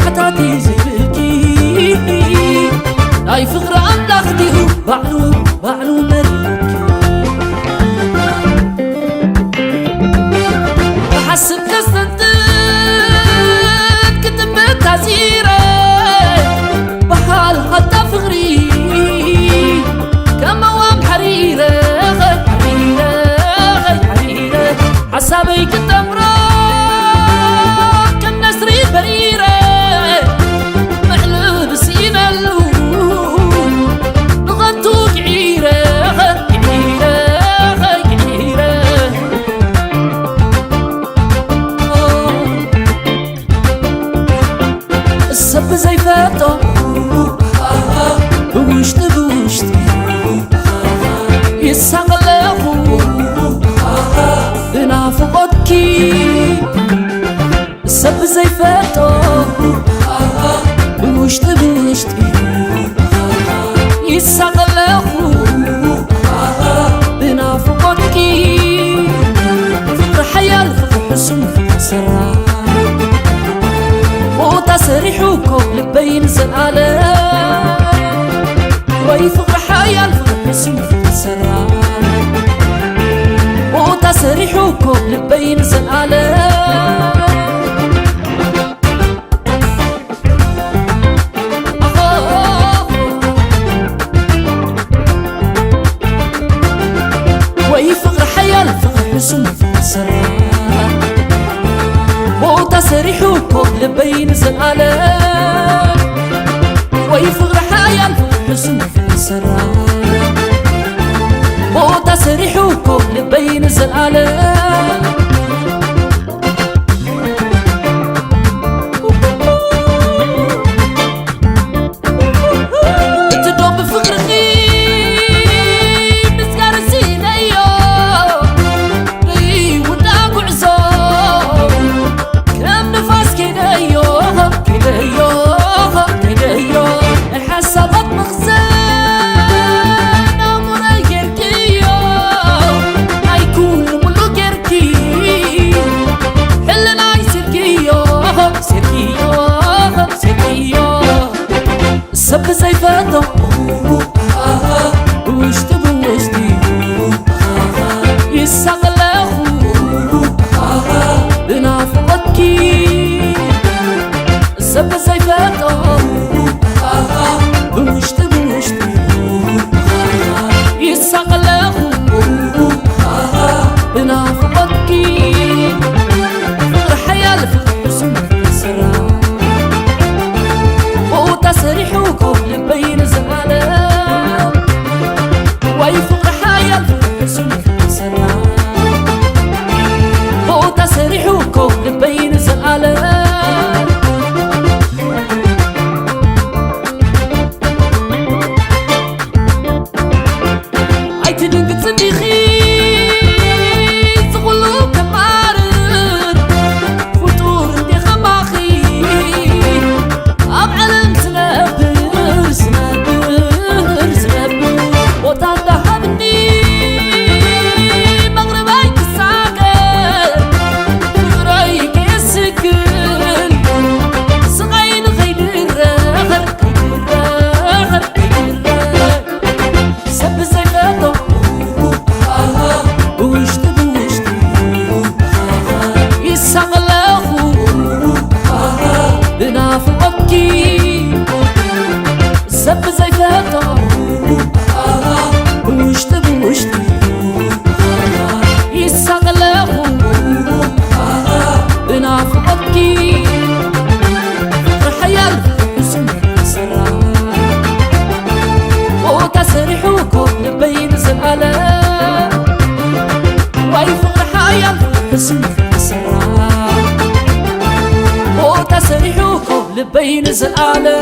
حتاتي زبكي أي فقر أملاختي بعلو مريكي بحسب قصدك كتب تعزيري بحال حتى فقري كما وام حريرة حسابي كتمرا كالنسري بريرة السب زي فاتو بوشت يسعلقو بنافقكي السب زي فاتو بوشت يسعلقو بنافقكي فقر حيال فقر حسن فقر سرار وتسريحكم لبين زنقالة ويفقر حيال فقر حسن فقر سرار وتسريحكم لبين زنقالة ويفقر حيال فقر حسن فقر سرار وتسريحكم لبين زنقالة ويفقر حيال فقر حسن فقر سرار وتسريحكم لبين زنقالة حسن فقر سرع وتسريحكم لبين زلالة